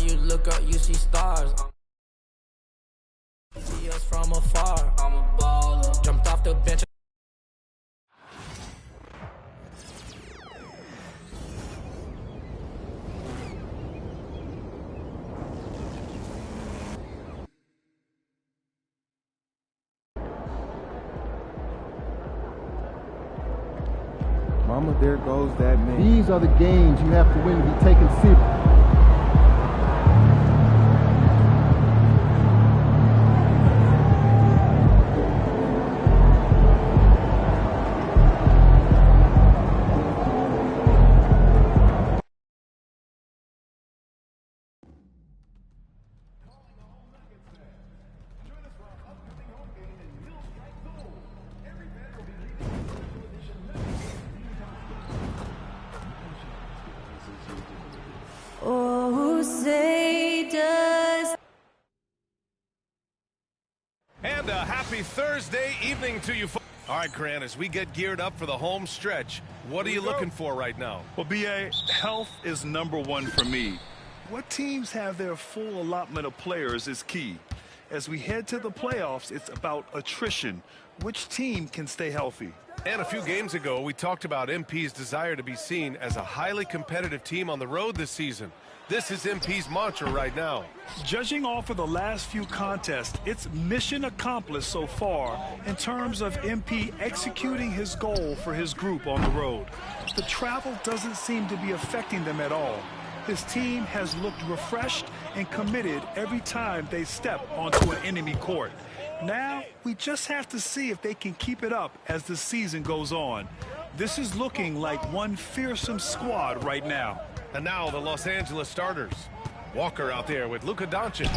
you look up, you see stars. See us from afar. I'm a baller. Jumped off the bench. Mama, there goes that man. These are the games you have to win to be taken seriously. Oh, say does. And a happy Thursday evening to you. All right, Grant, as we get geared up for the home stretch, what are you looking for right now? Well, B.A., health is #1 for me. What teams have their full allotment of players is key. As we head to the playoffs, it's about attrition. Which team can stay healthy? And a few games ago, we talked about MP's desire to be seen as a highly competitive team on the road this season. This is MP's mantra right now. Judging off of the last few contests, it's mission accomplished so far in terms of MP executing his goal for his group on the road. The travel doesn't seem to be affecting them at all. His team has looked refreshed and committed every time they step onto an enemy court. Now, we just have to see if they can keep it up as the season goes on. This is looking like one fearsome squad right now. And now the Los Angeles starters. Walker out there with Luka Doncic.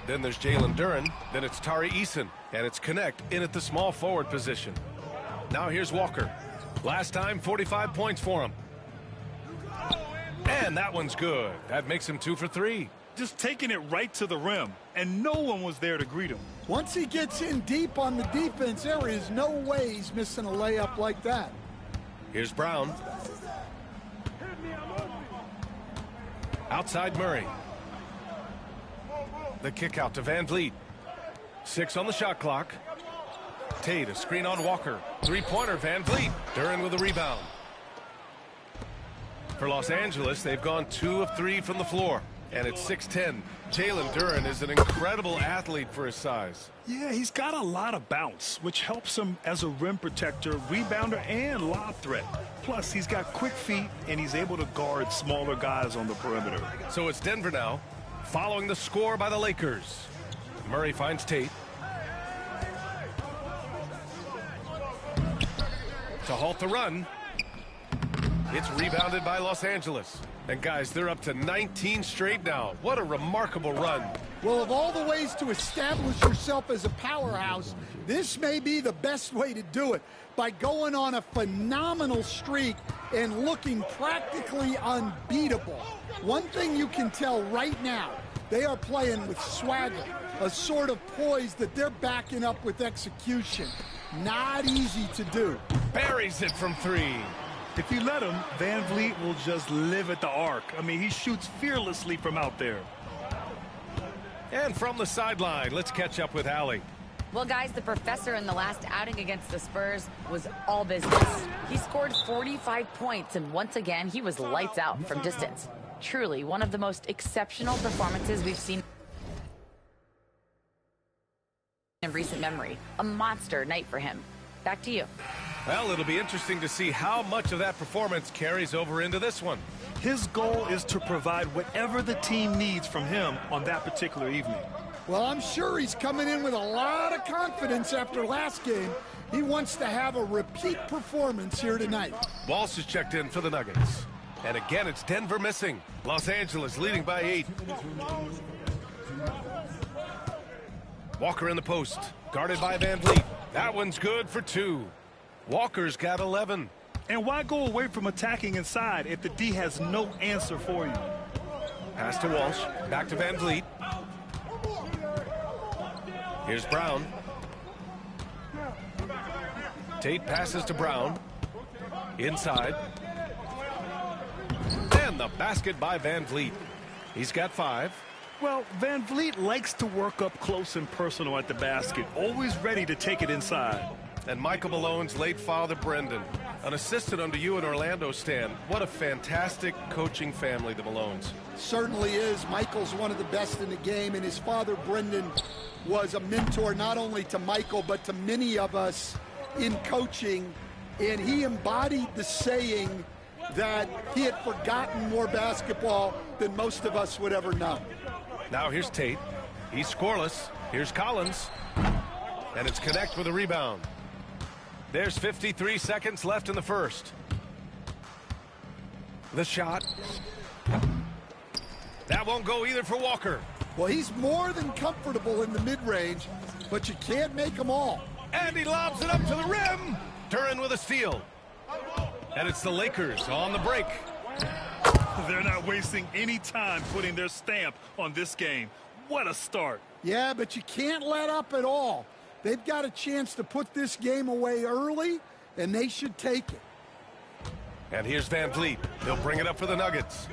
Then there's Jalen Duren. Then it's Tari Eason. And it's Connect in at the small forward position. Now here's Walker. Last time, 45 points for him. And that one's good. That makes him 2 for 3. Just taking it right to the rim, and no one was there to greet him. Once he gets in deep on the defense, there is no way he's missing a layup like that. Here's Brown. Outside Murray. The kick out to Van Vliet. 6 on the shot clock. Tate, a screen on Walker. Three-pointer, Van Vliet. Duren with a rebound. For Los Angeles, they've gone 2 of 3 from the floor. And it's 6-10. Jalen Duren is an incredible athlete for his size. Yeah, he's got a lot of bounce, which helps him as a rim protector, rebounder, and lob threat. Plus, he's got quick feet, and he's able to guard smaller guys on the perimeter. So it's Denver now, following the score by the Lakers. Murray finds Tate. To halt the run. It's rebounded by Los Angeles. And guys, they're up to 19 straight now. What a remarkable run. Well, of all the ways to establish yourself as a powerhouse, this may be the best way to do it, by going on a phenomenal streak and looking practically unbeatable. One thing you can tell right now, they are playing with swagger, a sort of poise that they're backing up with execution. Not easy to do. Buries it from 3. If you let him, Van Vliet will just live at the arc. I mean, he shoots fearlessly from out there. And from the sideline, let's catch up with Allie. Well, guys, the professor in the last outing against the Spurs was all business. He scored 45 points, and once again, he was lights out from distance. Truly, one of the most exceptional performances we've seen in recent memory. A monster night for him. Back to you. Well, it'll be interesting to see how much of that performance carries over into this one. His goal is to provide whatever the team needs from him on that particular evening. Well, I'm sure he's coming in with a lot of confidence after last game. He wants to have a repeat performance here tonight. Walsh is checked in for the Nuggets. And again, it's Denver missing. Los Angeles leading by 8. Walker in the post, guarded by Van Vliet. That one's good for 2. Walker's got 11. And why go away from attacking inside if the D has no answer for you? Pass to Walsh, back to Van Vliet. Here's Brown. Tate passes to Brown. Inside. And the basket by Van Vliet. He's got 5. Well, Van Vliet likes to work up close and personal at the basket, always ready to take it inside. And Michael Malone's late father, Brendan, an assistant under you in Orlando, Stan. What a fantastic coaching family, the Malones. Certainly is. Michael's one of the best in the game, and his father, Brendan, was a mentor not only to Michael, but to many of us in coaching. And he embodied the saying that he had forgotten more basketball than most of us would ever know. Now here's Tate. He's scoreless. Here's Collins. And it's Connect with a rebound. There's 53 seconds left in the first. The shot. That won't go either for Walker. Well, he's more than comfortable in the mid-range, but you can't make them all. And he lobs it up to the rim. Duren with a steal. And it's the Lakers on the break. They're not wasting any time putting their stamp on this game. What a start. Yeah, but you can't let up at all. They've got a chance to put this game away early, and they should take it. And here's Van Vliet. He'll bring it up for the Nuggets.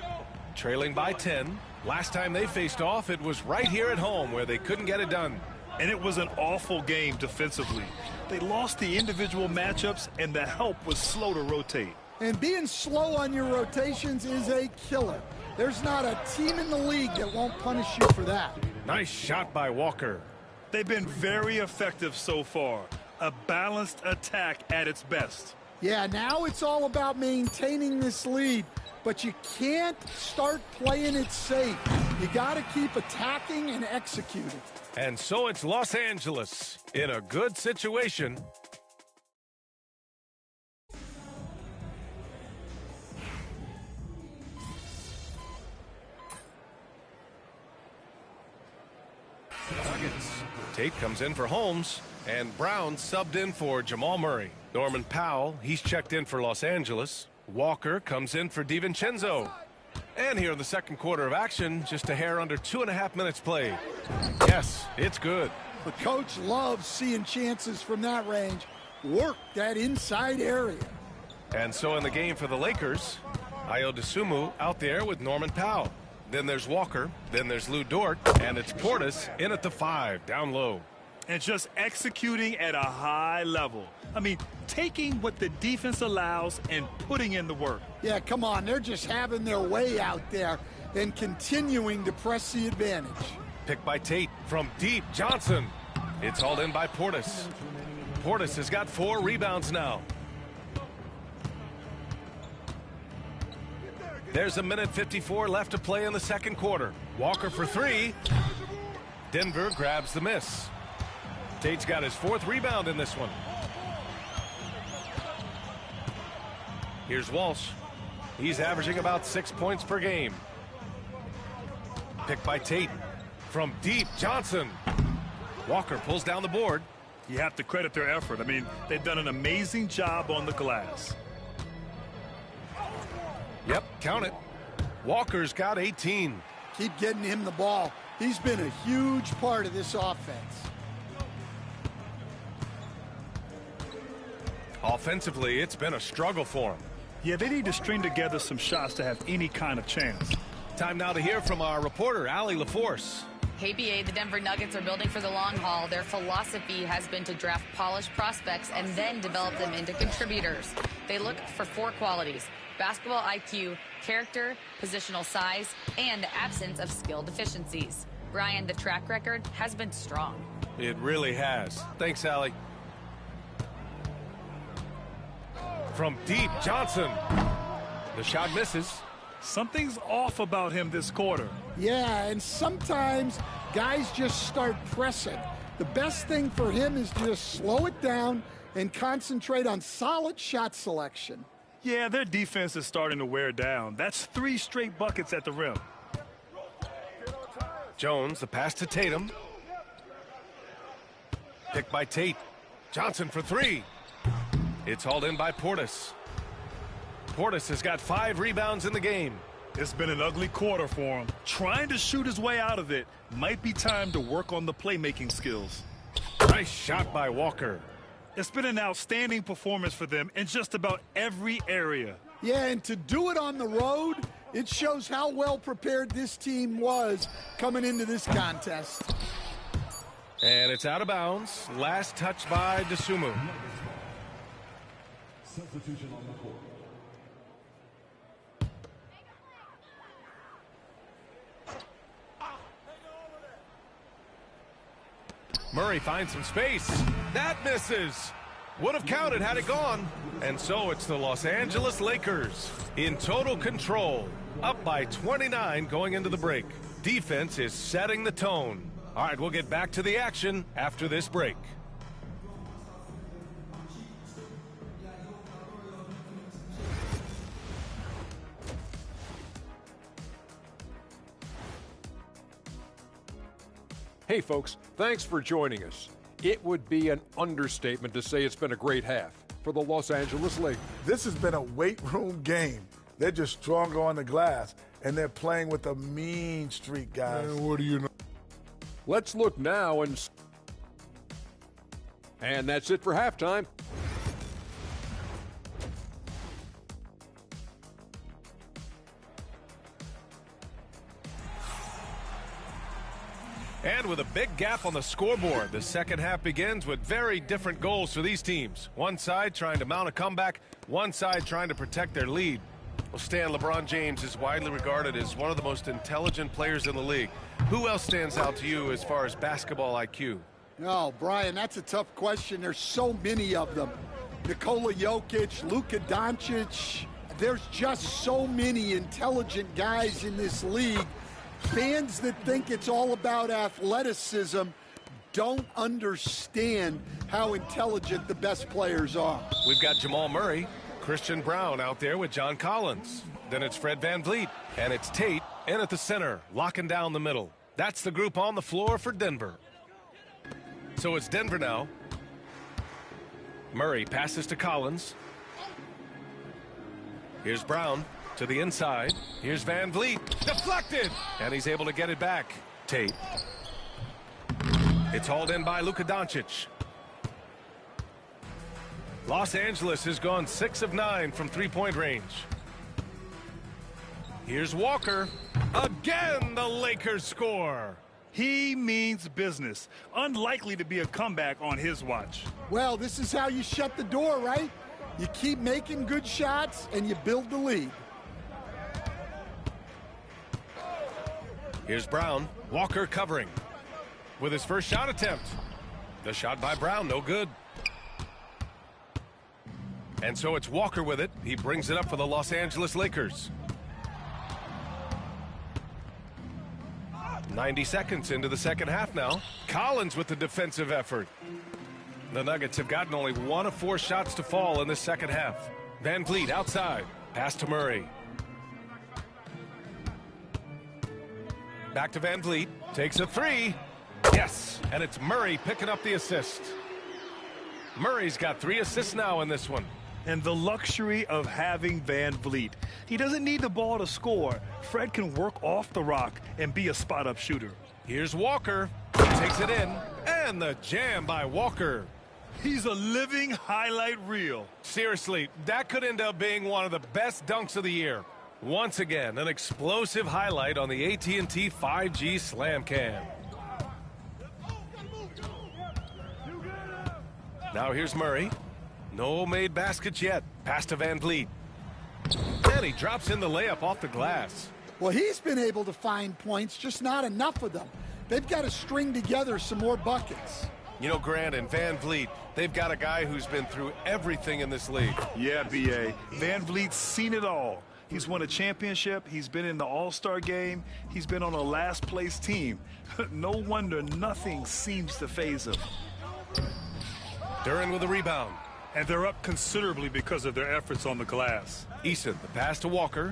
Trailing by 10. Last time they faced off, it was right here at home where they couldn't get it done. And it was an awful game defensively. They lost the individual matchups, and the help was slow to rotate. And being slow on your rotations is a killer. There's not a team in the league that won't punish you for that. Nice shot by Walker. They've been very effective so far. A balanced attack at its best. Yeah, now it's all about maintaining this lead, but you can't start playing it safe. You got to keep attacking and executing. And so it's Los Angeles in a good situation. Nuggets. Tate comes in for Holmes, and Brown subbed in for Jamal Murray. Norman Powell, he's checked in for Los Angeles. Walker comes in for DiVincenzo. And here in the second quarter of action, just a hair under 2.5 minutes played. Yes, it's good. The coach loves seeing chances from that range. Work that inside area. And so in the game for the Lakers, Ayo Dosunmu out there with Norman Powell. Then there's Walker, then there's Lou Dort, and it's Portis in at the 5, down low. And just executing at a high level. I mean, taking what the defense allows and putting in the work. Yeah, come on, they're just having their way out there and continuing to press the advantage. Picked by Tate from deep, Johnson. It's hauled in by Portis. Portis has got 4 rebounds now. There's 1:54 left to play in the second quarter. Walker for 3. Denver grabs the miss. Tate's got his 4th rebound in this one. Here's Walsh. He's averaging about 6 points per game. Picked by Tate. From deep, Johnson. Walker pulls down the board. You have to credit their effort. I mean, they've done an amazing job on the glass. Yep, count it. Walker's got 18. Keep getting him the ball. He's been a huge part of this offense. Offensively, it's been a struggle for him. Yeah, they need to string together some shots to have any kind of chance. Time now to hear from our reporter, Allie LaForce. Hey, BA, the Denver Nuggets are building for the long haul. Their philosophy has been to draft polished prospects and then develop them into contributors. They look for 4 qualities: basketball IQ, character, positional size, and the absence of skill deficiencies. Brian, the track record has been strong. It really has. Thanks, Allie. From deep, Johnson. The shot misses. Something's off about him this quarter. Yeah, and sometimes guys just start pressing. The best thing for him is just slow it down and concentrate on solid shot selection. Yeah, their defense is starting to wear down. That's 3 straight buckets at the rim. Jones, the pass to Tatum. Picked by Tate. Johnson for 3. It's hauled in by Portis. Portis has got 5 rebounds in the game. It's been an ugly quarter for him. Trying to shoot his way out of it. Might be time to work on the playmaking skills. Nice shot by Walker. It's been an outstanding performance for them in just about every area. Yeah, and to do it on the road, It shows how well prepared this team was coming into this contest. And it's out of bounds. Last touch by Dosunmu. Substitution on the court. Murray finds some space. That misses. Would have counted had it gone. And so it's the Los Angeles Lakers in total control. Up by 29 going into the break. Defense is setting the tone. All right, we'll get back to the action after this break. Hey folks, thanks for joining us. It would be an understatement to say it's been a great half for the Los Angeles Lakers. This has been a weight room game. They're just stronger on the glass, and they're playing with a mean streak, guys. What do you know? Let's look now and that's it for halftime. And with a big gap on the scoreboard, the second half begins with very different goals for these teams. One side trying to mount a comeback, one side trying to protect their lead. Well, Stan, LeBron James is widely regarded as one of the most intelligent players in the league. Who else stands out to you as far as basketball IQ? No, Brian, that's a tough question. There's so many of them. Nikola Jokic, Luka Doncic. There's just so many intelligent guys in this league. Fans that think it's all about athleticism don't understand how intelligent the best players are. We've got Jamal Murray, Christian Brown out there with John Collins. Then it's Fred VanVleet, and it's Tate in at the center, locking down the middle. That's the group on the floor for Denver. So it's Denver now. Murray passes to Collins. Here's Brown to the inside. Here's VanVleet. Deflected! And he's able to get it back. Tate. It's hauled in by Luka Doncic. Los Angeles has gone 6 of 9 from three-point range. Here's Walker. Again, the Lakers score. He means business. Unlikely to be a comeback on his watch. Well, this is how you shut the door, right? You keep making good shots and you build the lead. Here's Brown. Walker covering with his first shot attempt. The shot by Brown, no good. And so it's Walker with it. He brings it up for the Los Angeles Lakers. 90 seconds into the second half now. Collins with the defensive effort. The Nuggets have gotten only 1 of 4 shots to fall in the second half. VanVleet outside. Pass to Murray. Back to VanVleet. Takes a 3. Yes, and it's Murray picking up the assist. Murray's got 3 assists now in this one. And the luxury of having VanVleet. He doesn't need the ball to score. Fred can work off the rock and be a spot-up shooter. Here's Walker. He takes it in. And the jam by Walker. He's a living highlight reel. Seriously, that could end up being one of the best dunks of the year. Once again, an explosive highlight on the AT&T 5G Slam Cam. Now here's Murray. No made baskets yet. Pass to VanVleet. And he drops in the layup off the glass. Well, he's been able to find points, just not enough of them. They've got to string together some more buckets. You know, Grant and VanVleet, they've got a guy who's been through everything in this league. Yeah, B.A. VanVleet's seen it all. He's won a championship. He's been in the All-Star game. He's been on a last-place team. No wonder nothing seems to faze him. Duren with a rebound. And they're up considerably because of their efforts on the glass. Eason, the pass to Walker.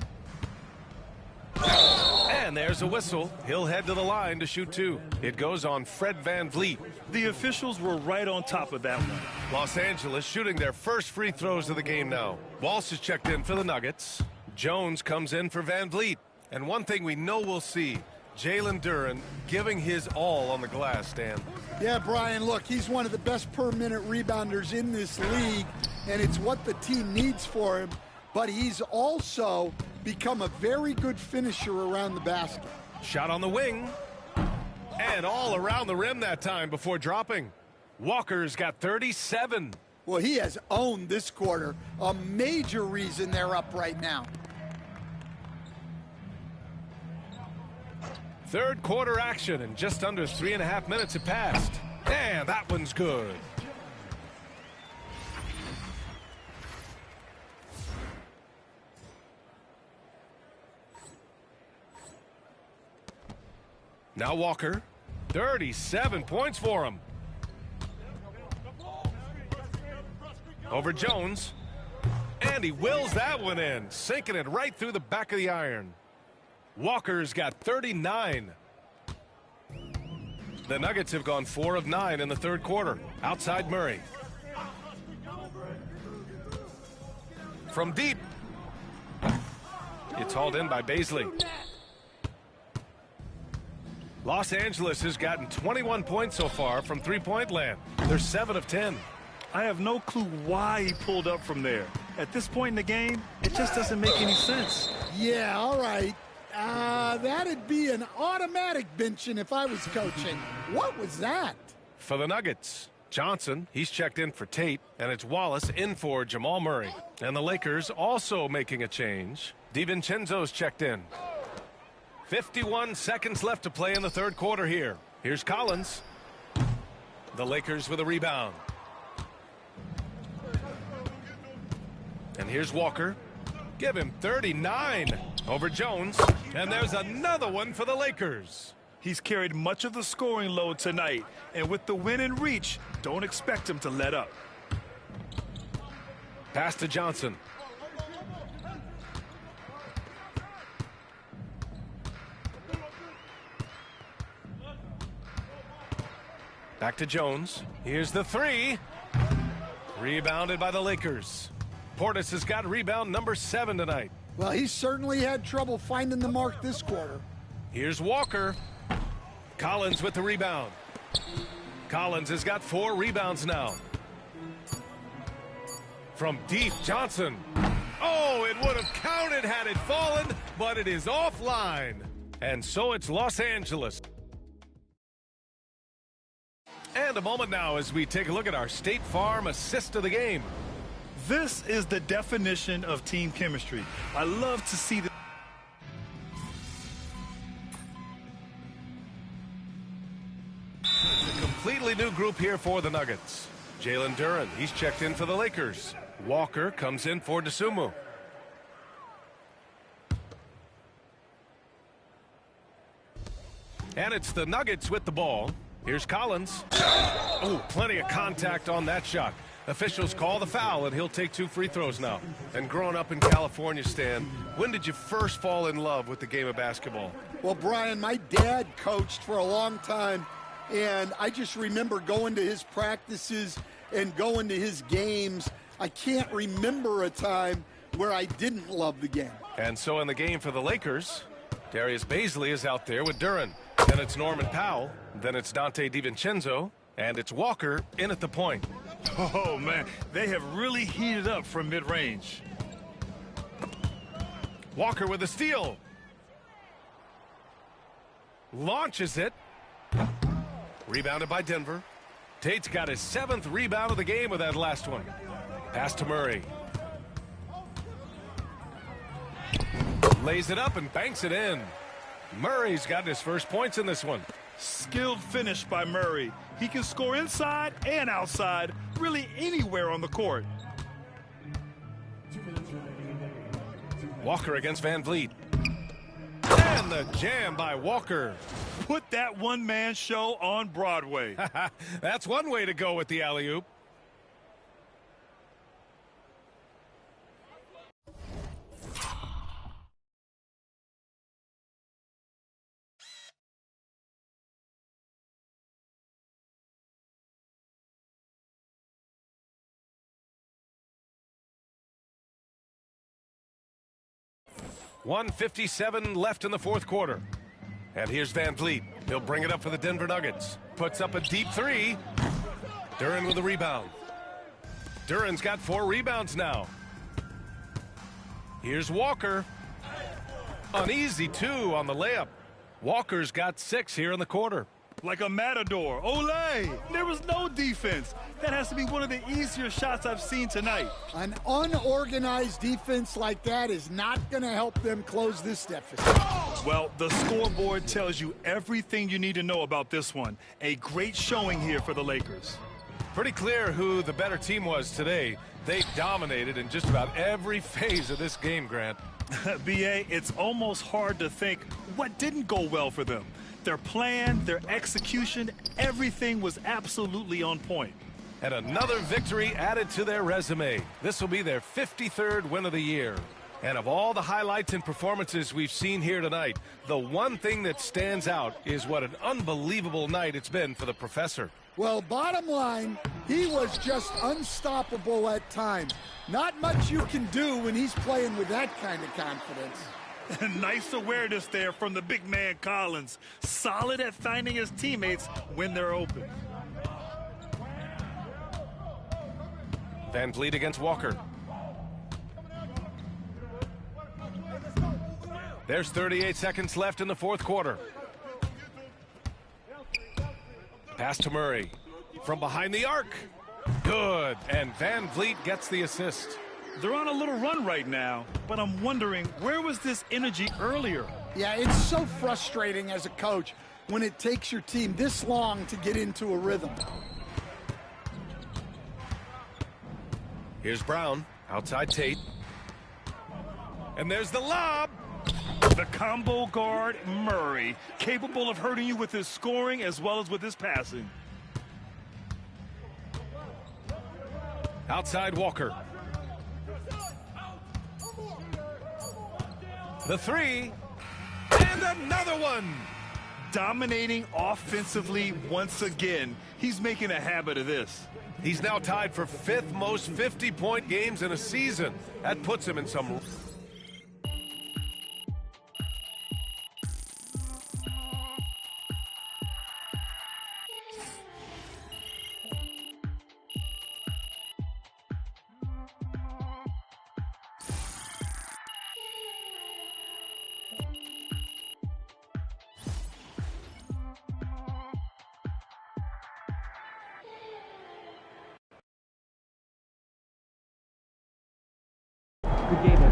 And there's a whistle. He'll head to the line to shoot 2. It goes on Fred VanVleet. The officials were right on top of that one. Los Angeles shooting their first free throws of the game now. Walsh is checked in for the Nuggets. Jones comes in for VanVleet. And one thing we know we'll see, Jalen Duren giving his all on the glass, Stan. Yeah, Brian, look, he's one of the best per-minute rebounders in this league, and it's what the team needs for him. But he's also become a very good finisher around the basket. Shot on the wing. And all around the rim that time before dropping. Walker's got 37. Well, he has owned this quarter. A major reason they're up right now. Third quarter action, and just under 3.5 minutes have passed. And that one's good. Now Walker, 37 points for him. Over Jones, and he wills that one in, sinking it right through the back of the iron. Walker's got 39. The Nuggets have gone 4 of 9 in the third quarter. Outside Murray. From deep. It's hauled in by Bazley. Los Angeles has gotten 21 points so far from three-point land. They're 7 of 10. I have no clue why he pulled up from there. At this point in the game, it just doesn't make any sense. Yeah, all right. That'd be an automatic benching if I was coaching. What was that? For the Nuggets, Johnson, he's checked in for Tate, and it's Wallace in for Jamal Murray. And the Lakers also making a change. DiVincenzo's checked in. 51 seconds left to play in the third quarter here. Here's Collins. The Lakers with a rebound. And here's Walker. Give him 39 over Jones. And there's another one for the Lakers. He's carried much of the scoring load tonight. And with the win in reach, don't expect him to let up. Pass to Johnson. Back to Jones. Here's the three. Rebounded by the Lakers. Portis has got rebound number 7 tonight. Well, he certainly had trouble finding the mark this quarter. Here's Walker. Collins with the rebound. Collins has got 4 rebounds now. From deep, Johnson. Oh, it would have counted had it fallen, but it is offline. And so it's Los Angeles. And a moment now as we take a look at our State Farm assist of the game. This is the definition of team chemistry. I love to see the It's a completely new group here for the Nuggets. Jalen Duren, he's checked in for the Lakers. Walker comes in for Dosunmu. And it's the Nuggets with the ball. Here's Collins. Oh, plenty of contact on that shot. Officials call the foul, and he'll take 2 free throws now. And growing up in California, Stan, when did you first fall in love with the game of basketball? Well, Brian, my dad coached for a long time, and I just remember going to his practices and going to his games. I can't remember a time where I didn't love the game. And so in the game for the Lakers, Darius Bazley is out there with Duren. Then it's Norman Powell. Then it's Dante DiVincenzo. And it's Walker in at the point. Oh, man, they have really heated up from mid-range. Walker with a steal. Launches it. Rebounded by Denver. Tate's got his 7th rebound of the game with that last one. Pass to Murray. Lays it up and banks it in. Murray's got his first points in this one. Skilled finish by Murray. He can score inside and outside, really anywhere on the court. Walker against Van Vliet. And the jam by Walker. Put that one-man show on Broadway. That's one way to go with the alley-oop. .157 left in the fourth quarter. And here's Van Vliet. He'll bring it up for the Denver Nuggets. Puts up a deep 3. Duren with a rebound. Duren's got 4 rebounds now. Here's Walker. An easy 2 on the layup. Walker's got 6 here in the quarter. Like a matador. Olé! There was no defense. That has to be one of the easier shots I've seen tonight. An unorganized defense like that is not going to help them close this deficit. Well, the scoreboard tells you everything you need to know about this one. A great showing here for the Lakers. Pretty clear who the better team was today. They dominated in just about every phase of this game, Grant. B.A., it's almost hard to think what didn't go well for them. Their plan, their execution, everything was absolutely on point. And another victory added to their resume. This will be their 53rd win of the year. And of all the highlights and performances we've seen here tonight, the one thing that stands out is what an unbelievable night it's been for the professor. Well, bottom line, he was just unstoppable at times. Not much you can do when he's playing with that kind of confidence. Nice awareness there from the big man Collins. Solid at finding his teammates when they're open. Van Vliet against Walker. There's 38 seconds left in the fourth quarter. Pass to Murray. From behind the arc. Good. And Van Vliet gets the assist. They're on a little run right now, but I'm wondering, where was this energy earlier? Yeah, it's so frustrating as a coach when it takes your team this long to get into a rhythm. Here's Brown. Outside Tate. And there's the lob. The combo guard, Murray, capable of hurting you with his scoring as well as with his passing. Outside Walker. The 3. And another one. Dominating offensively once again. He's making a habit of this. He's now tied for 5th most 50-point games in a season. That puts him in some... Good game.